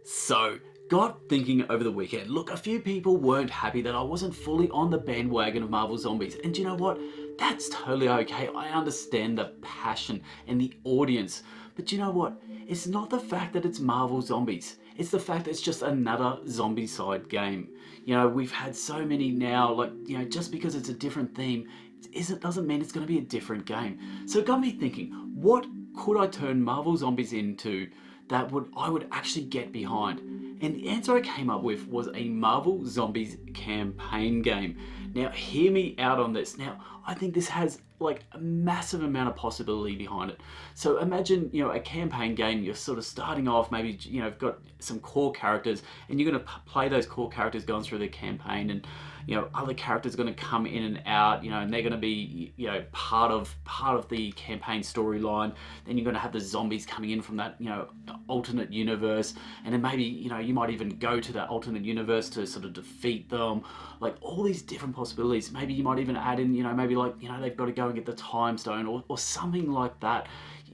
So, got thinking over the weekend. Look, a few people weren't happy that I wasn't fully on the bandwagon of Marvel Zombies. And do you know what? That's totally okay. I understand the passion and the audience. But you know what? It's not the fact that it's Marvel Zombies. It's the fact that it's just another zombie-side game. You know, we've had so many now, like, you know, just because it's a different theme, it doesn't mean it's going to be a different game. So it got me thinking, what could I turn Marvel Zombies into that I would actually get behind? And the answer I came up with was a Marvel Zombies campaign game. Now, hear me out on this. Now, I think this has like a massive amount of possibility behind it. So imagine, you know, a campaign game, you're sort of starting off, maybe, you know, you've got some core characters and you're going to play those core characters going through the campaign, and, you know, other characters are going to come in and out, you know, and they're going to be, you know, part of the campaign storyline. Then you're going to have the zombies coming in from that, you know, alternate universe, and then maybe, you know, you might even go to that alternate universe to sort of defeat them. Like, all these different possibilities. Maybe you might even add in, you know, maybe like, you know, they've got to go and get the time stone or something like that.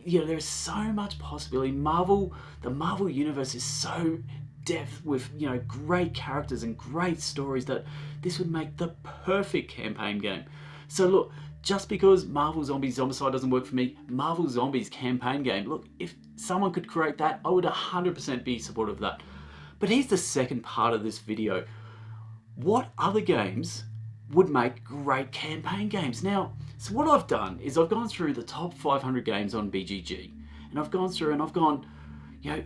You know, there's so much possibility. The Marvel universe is so depth with, you know, great characters and great stories that this would make the perfect campaign game. So look, just because Marvel Zombies Zombicide doesn't work for me, Marvel Zombies campaign game, look, if someone could create that, I would 100% be supportive of that. But here's the second part of this video. What other games would make great campaign games? Now, so what I've done is I've gone through the top 500 games on BGG, and I've gone through and I've gone, you know,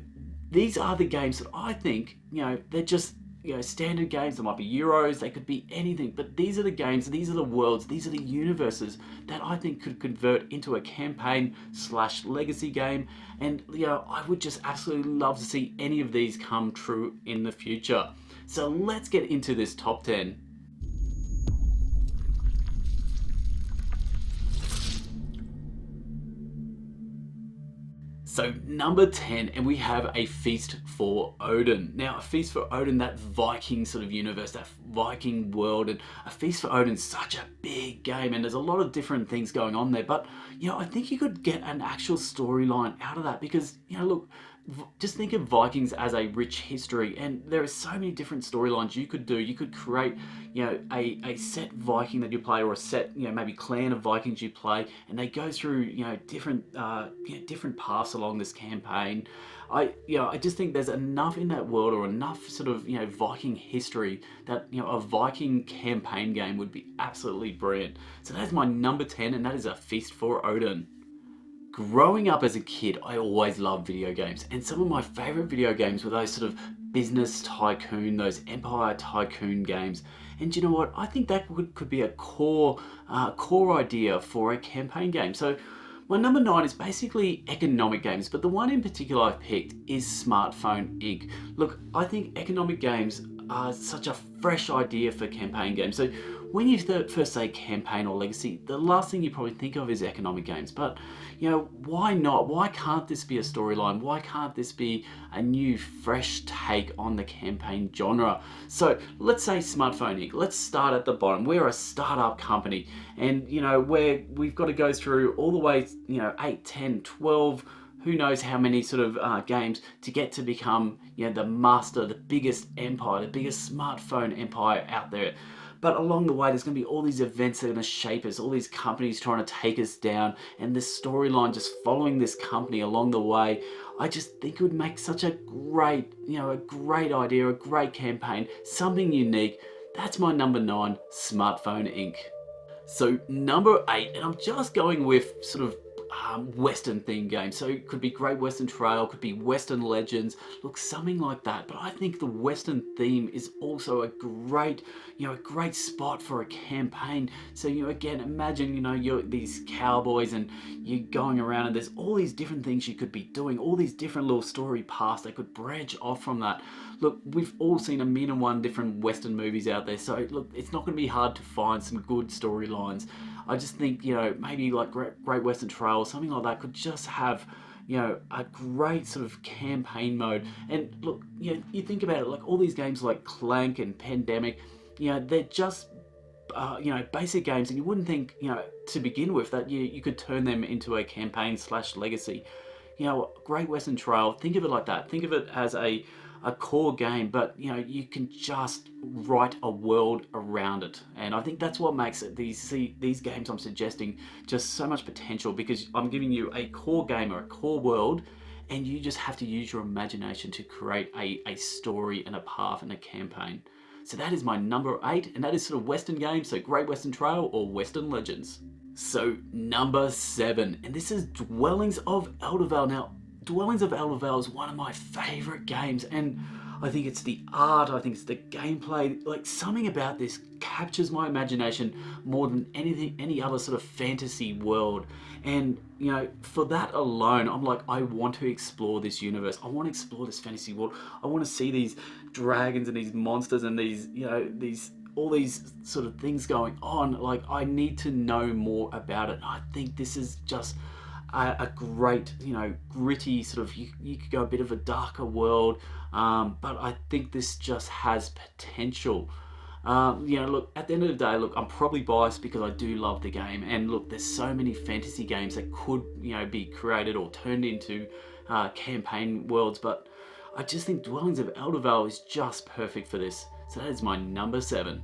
these are the games that I think, you know, they're just, you know, standard games. They might be Euros, they could be anything, but these are the games, these are the worlds, these are the universes that I think could convert into a campaign / legacy game. And, you know, I would just absolutely love to see any of these come true in the future. So let's get into this top 10. So number 10, and we have A Feast for Odin. Now, A Feast for Odin, that Viking sort of universe, that Viking world, and A Feast for Odin is such a big game, and there's a lot of different things going on there. But, you know, I think you could get an actual storyline out of that because, you know, look, just think of Vikings as a rich history, and there are so many different storylines you could do. You could create, you know, a set Viking that you play, or a set, you know, maybe clan of Vikings you play, and they go through, you know, different paths along this campaign. I just think there's enough in that world, or enough sort of, you know, Viking history, that, you know, a Viking campaign game would be absolutely brilliant. So that's my number 10, and that is A Feast for Odin. Growing up as a kid, I always loved video games, and some of my favorite video games were those sort of business tycoon, those empire tycoon games. And you know what? I think that could be a core idea for a campaign game. So my number 9 is basically economic games, but the one in particular I've picked is Smartphone Inc. Look, I think economic games are such a fresh idea for campaign games. So when you first say campaign or legacy, the last thing you probably think of is economic games. But, you know, why not? Why can't this be a storyline? Why can't this be a new, fresh take on the campaign genre? So let's say Smartphone Inc. Let's start at the bottom. We're a startup company, and, you know, we've got to go through all the way, you know, 8, 10, 12, who knows how many sort of games to get to become, you know, the master, the biggest empire, the biggest smartphone empire out there. But along the way, there's going to be all these events that are going to shape us, all these companies trying to take us down, and this storyline just following this company along the way. I just think it would make such a great, you know, a great idea, a great campaign, something unique. That's my number 9, Smartphone Inc. So number 8, and I'm just going with sort of Western themed games. So it could be Great Western Trail, could be Western Legends, look, something like that. But I think the Western theme is also a great, you know, a great spot for a campaign. So, you know, again, imagine, you know, you're these cowboys and you're going around, and there's all these different things you could be doing, all these different little story paths that could branch off from that. Look, we've all seen 1,000,001 different Western movies out there, so look, it's not going to be hard to find some good storylines. I just think, you know, maybe like Great Western Trail or something like that could just have, you know, a great sort of campaign mode. And look, you know, you think about it, like all these games like Clank and Pandemic, you know, they're just you know, basic games, and you wouldn't think, you know, to begin with, that you could turn them into a campaign / legacy. You know, Great Western Trail, think of it like that. Think of it as a a core game, but you know, you can just write a world around it. And I think that's what makes it, these games I'm suggesting, just so much potential, because I'm giving you a core game or a core world, and you just have to use your imagination to create a story and a path and a campaign. So that is my number 8, and that is sort of Western games, so Great Western Trail or Western Legends. So number 7, and this is Dwellings of Eldervale. Now, Dwellings of Eldervale is one of my favourite games, and I think it's the art, I think it's the gameplay, like something about this captures my imagination more than anything, any other sort of fantasy world. And you know, for that alone, I'm like, I want to explore this universe. I want to explore this fantasy world. I want to see these dragons and these monsters and these, you know, these all these sort of things going on. Like, I need to know more about it. I think this is just a great, you know, gritty sort of, you could go a bit of a darker world, but I think this just has potential. You know, look, at the end of the day, look, I'm probably biased because I do love the game, and look, there's so many fantasy games that could, you know, be created or turned into campaign worlds, but I just think Dwellings of Eldervale is just perfect for this. So that is my number 7.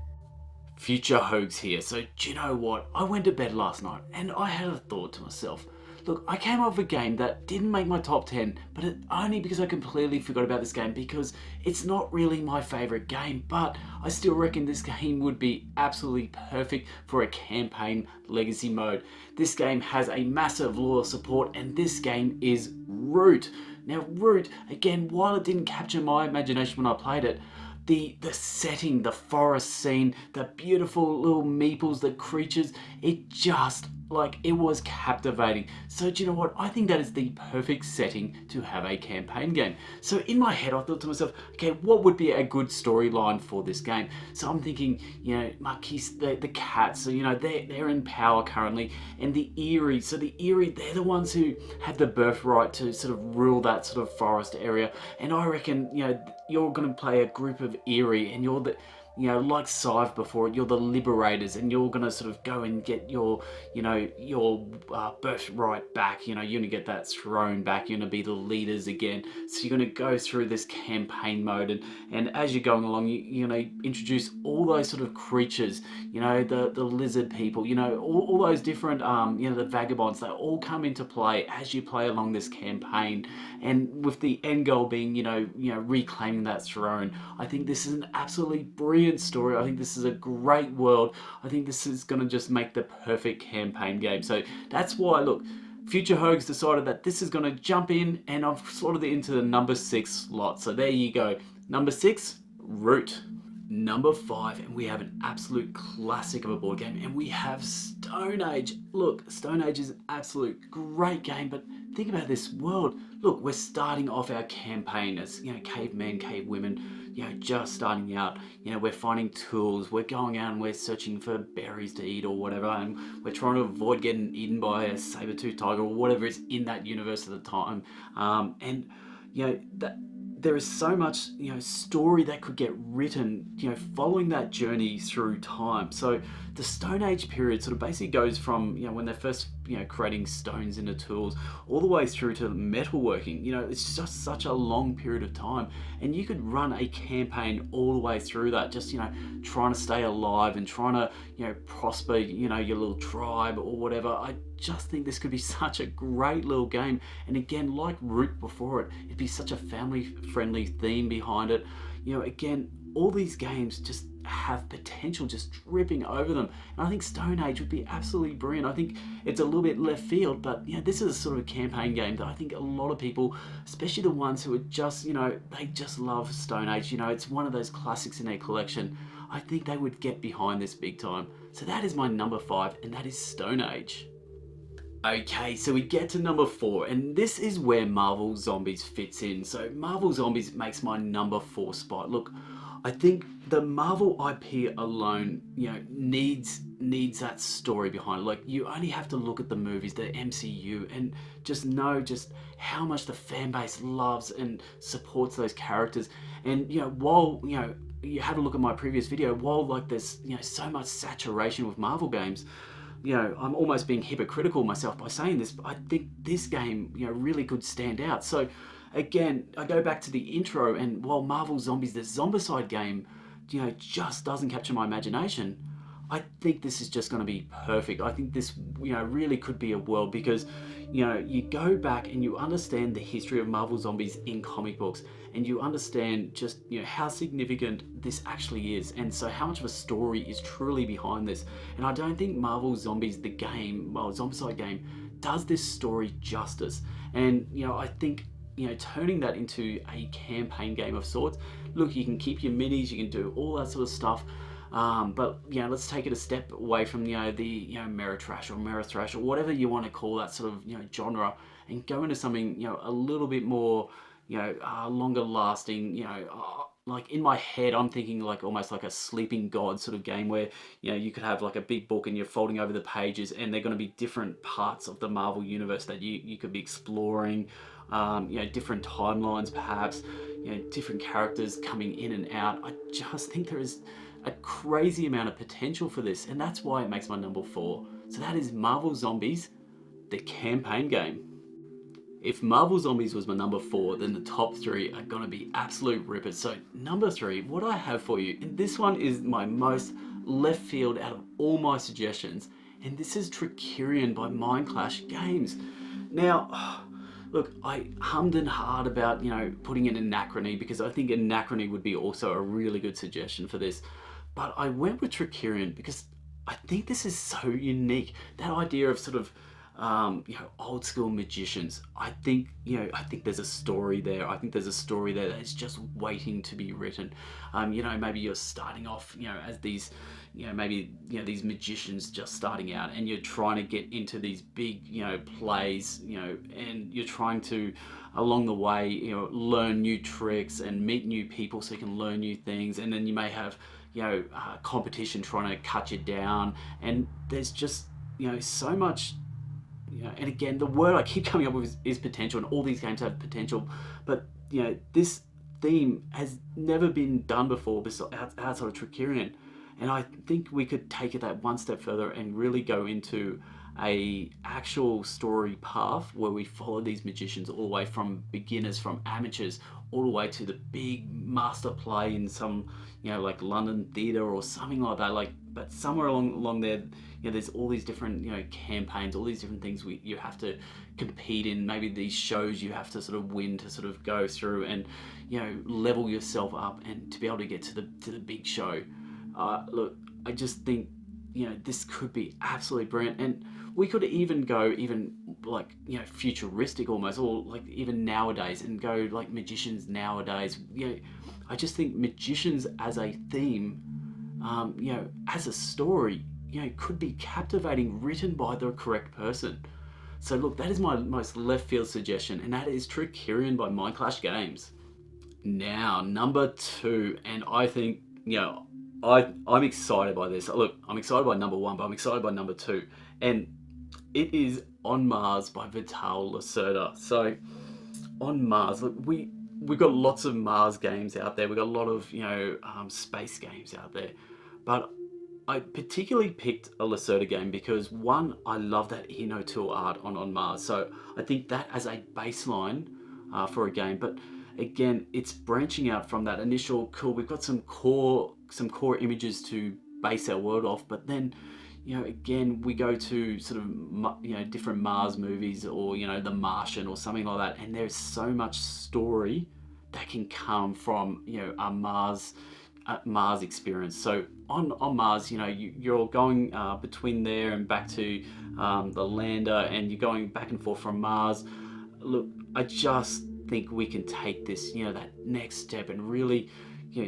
Future Hoax here. So do you know what? I went to bed last night and I had a thought to myself. Look, I came up with a game that didn't make my top 10, but only because I completely forgot about this game, because it's not really my favourite game, but I still reckon this game would be absolutely perfect for a campaign legacy mode. This game has a massive loyal support, and this game is Root. Now, Root, again, while it didn't capture my imagination when I played it, the setting, the forest scene, the beautiful little meeples, the creatures, it just, like, it was captivating. So do you know what? I think that is the perfect setting to have a campaign game. So in my head, I thought to myself, okay, what would be a good storyline for this game? So I'm thinking, you know, Marquis, the cats, so, you know, they're in power currently, and the Eerie, so the Eerie, they're the ones who have the birthright to sort of rule that sort of forest area. And I reckon, you know, you're going to play a group of Eerie, and you're the, you know, like Scythe before it, you're the liberators, and you're gonna sort of go and get your, you know, your birthright back. You know, you're gonna get that throne back. You're gonna be the leaders again. So you're gonna go through this campaign mode, and as you're going along, you're gonna introduce all those sort of creatures. You know, the lizard people. You know, all those different, you know, the vagabonds. They all come into play as you play along this campaign, and with the end goal being, you know, reclaiming that throne. I think this is an absolutely brilliant story. I think this is a great world. I think this is going to just make the perfect campaign game. So that's why, look, Future Hoax decided that this is going to jump in, and I've slotted it into the number 6 slot. So there you go. Number 6, Root. Number 5, and we have an absolute classic of a board game, and we have Stone Age. Look, Stone Age is an absolute great game, but think about this world. Look, we're starting off our campaign as, you know, cavemen, cavewomen, you know, just starting out. You know, we're finding tools, we're going out and we're searching for berries to eat or whatever, and we're trying to avoid getting eaten by a saber-toothed tiger or whatever is in that universe at the time. And, you know, that there is so much, you know, story that could get written, you know, following that journey through time. So the Stone Age period sort of basically goes from, you know, when they're first, you know, creating stones into tools, all the way through to metalworking. You know, it's just such a long period of time, and you could run a campaign all the way through that, just, you know, trying to stay alive and trying to, you know, prosper, you know, your little tribe or whatever. I just think this could be such a great little game, and again, like Root before it, it'd be such a family-friendly theme behind it. You know, again, all these games just have potential just dripping over them, and I think Stone Age would be absolutely brilliant. I think it's a little bit left field, but, you know, this is a sort of campaign game that I think a lot of people, especially the ones who are just, you know, they just love Stone Age, you know, it's one of those classics in their collection, I think they would get behind this big time. So that is my number 5, and that is Stone Age. Okay, so we get to number 4, and this is where Marvel Zombies fits in. So Marvel Zombies makes my number 4 spot. Look, I think the Marvel IP alone, you know, needs that story behind it. Like, you only have to look at the movies, the MCU, and just know just how much the fan base loves and supports those characters. And, you know, while, you know, you have a look at my previous video, while, like, there's, you know, so much saturation with Marvel games, you know, I'm almost being hypocritical myself by saying this, but I think this game, you know, really could stand out. So again, I go back to the intro, and while Marvel Zombies, the Zombicide game, just doesn't capture my imagination. I think this is just going to be perfect. I think this, really could be a world because, you go back and you understand the history of Marvel Zombies in comic books, and you understand just, how significant this actually is, and so how much of a story is truly behind this. And I don't think Marvel Zombies, the game, Zombicide game, does this story justice. And, I think, turning that into a campaign game of sorts. Look, you can keep your minis, you can do all that sort of stuff, but let's take it a step away from the Ameritrash or Amerithrash or whatever you want to call that sort of genre, and go into something a little bit more longer lasting. Like in my head, I'm thinking like almost like a Sleeping God sort of game where you could have like a big book and you're folding over the pages, and they're going to be different parts of the Marvel universe that you could be exploring. Different timelines, perhaps, different characters coming in and out. I just think there is a crazy amount of potential for this, and that's why it makes my number 4. So that is Marvel Zombies, the campaign game. If Marvel Zombies was my number 4, then the top 3 are gonna be absolute rippers. So number 3, what I have for you, and this one is my most left field out of all my suggestions, and this is Trickerian by Mindclash Games. Now, look, I hummed and hawed about, putting in Anachrony, because I think Anachrony would be also a really good suggestion for this. But I went with Trickerian because I think this is so unique. That idea of sort of, old school magicians. I think there's a story there. I think there's a story there that's just waiting to be written. Maybe you're starting off, as these, these magicians just starting out, and you're trying to get into these big, plays, and you're trying to, along the way, learn new tricks and meet new people so you can learn new things. And then you may have, competition trying to cut you down, and there's just, so much. And again, the word I keep coming up with is potential, and all these games have potential, but this theme has never been done before outside of Trickerian, and I think we could take it that one step further and really go into a actual story path where we follow these magicians all the way from beginners, from amateurs, all the way to the big master play in some like London theatre or something like that. But somewhere along there, there's all these different campaigns, all these different things you have to compete in. Maybe these shows you have to sort of win to sort of go through and level yourself up and to be able to get to the big show. Look, I just think this could be absolutely brilliant, and we could even go like futuristic almost, or like even nowadays, and go like magicians nowadays. I just think magicians as a theme, as a story, could be captivating, written by the correct person. So look, that is my most left field suggestion, and that is Trickerian by Mindclash Games. Now, number 2, and I think, I'm excited by this. Look, I'm excited by number 1, but I'm excited by number 2, and it is On Mars by Vital Lacerda. So, On Mars, look, we've got lots of Mars games out there. We've got a lot of, space games out there, but I particularly picked a Lacerda game because, one, I love that Eno Tool art on Mars. So I think that as a baseline for a game, but again, it's branching out from that initial, cool, we've got some core images to base our world off, but then, again, we go to sort of, different Mars movies, or, The Martian or something like that, and there's so much story that can come from, a Mars experience. So on Mars, you're going between there and back to the lander, and you're going back and forth from Mars. Look, I just think we can take this, that next step, and really,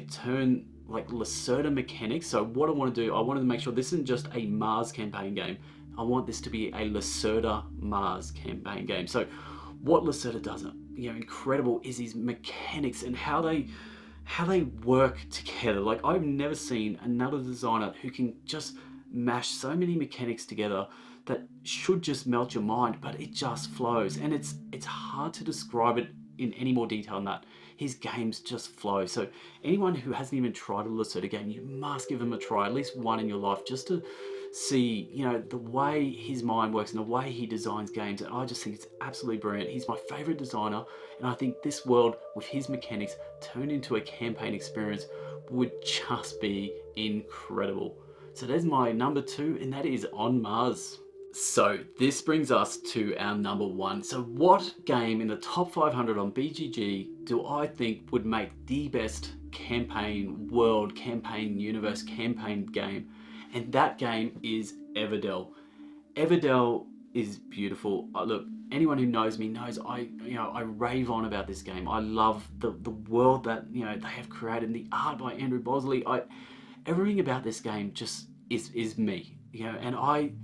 turn like Lacerda mechanics. So what I want to do, I wanted to make sure this isn't just a Mars campaign game. I want this to be a Lacerda Mars campaign game. So what Lacerda does, incredible, is these mechanics and how they work together. Like, I've never seen another designer who can just mash so many mechanics together that should just melt your mind, but it just flows. And it's hard to describe it in any more detail than that. his games just flow. So anyone who hasn't even tried a Lacerda game, you must give them a try, at least one in your life, just to see, you know, the way his mind works and the way he designs games. And I just think it's absolutely brilliant. He's my favorite designer, and I think this world with his mechanics turned into a campaign experience would just be incredible. So there's my number 2, and that is On Mars. So this brings us to our number 1. So what game in the top 500 on BGG do I think would make the best campaign world, campaign universe, campaign game? And that game is Everdell. Everdell is beautiful. Look, anyone who knows me knows I rave on about this game. I love the world that, you know, they have created, and the art by Andrew Bosley. Everything about this game just is me, you know. And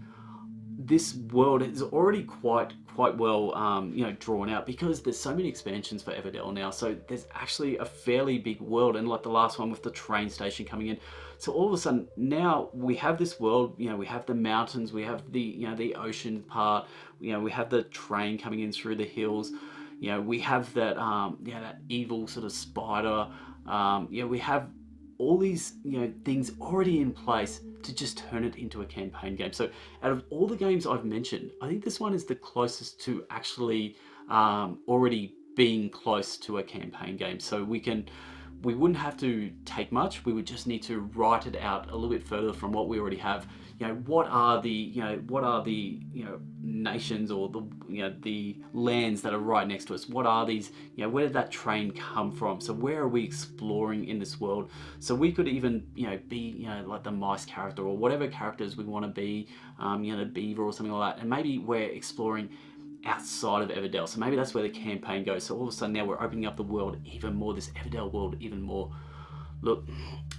this world is already quite well you know, drawn out, because there's so many expansions for Everdell now. So there's actually a fairly big world, and like the last one with the train station coming in. So all of a sudden now we have this world, you know, we have the mountains, we have the, you know, the ocean part, you know, we have the train coming in through the hills, you know, we have that yeah, that evil sort of spider, yeah, we have all these, you know, things already in place to just turn it into a campaign game. So out of all the games I've mentioned, I think this one is the closest to actually already being close to a campaign game. So we wouldn't have to take much. We would just need to write it out a little bit further from what we already have. You know, what are the nations, or the, you know, the lands that are right next to us? What are these, you know, where did that train come from? So where are we exploring in this world? So we could even, you know, be, you know, like the mice character, or whatever characters we want to be, you know, the beaver or something like that. And maybe we're exploring outside of Everdell. So maybe that's where the campaign goes. So all of a sudden now we're opening up the world even more, this Everdell world even more. Look,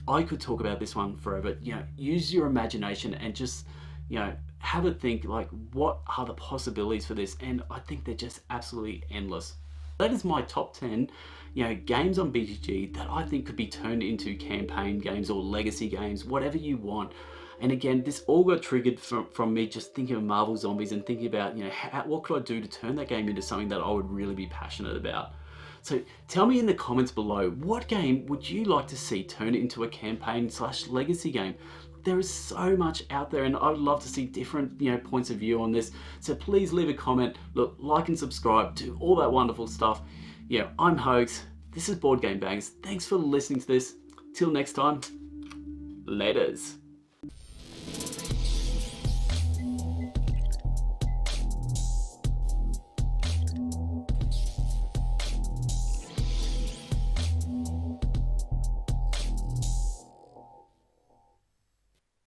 I could talk about this one forever. You know, use your imagination and just, you know, have a think, like, what are the possibilities for this? And I think they're just absolutely endless. That is my top 10, you know, games on BGG that I think could be turned into campaign games or legacy games, whatever you want. And again, this all got triggered from me just thinking of Marvel Zombies and thinking about, you know, what could I do to turn that game into something that I would really be passionate about. So tell me in the comments below, what game would you like to see turned into a campaign/legacy game? There is so much out there, and I would love to see different, you know, points of view on this. So please leave a comment, look, like and subscribe, do all that wonderful stuff. Yeah, I'm Hoax. This is Board Game Bangs. Thanks for listening to this. Till next time, laters.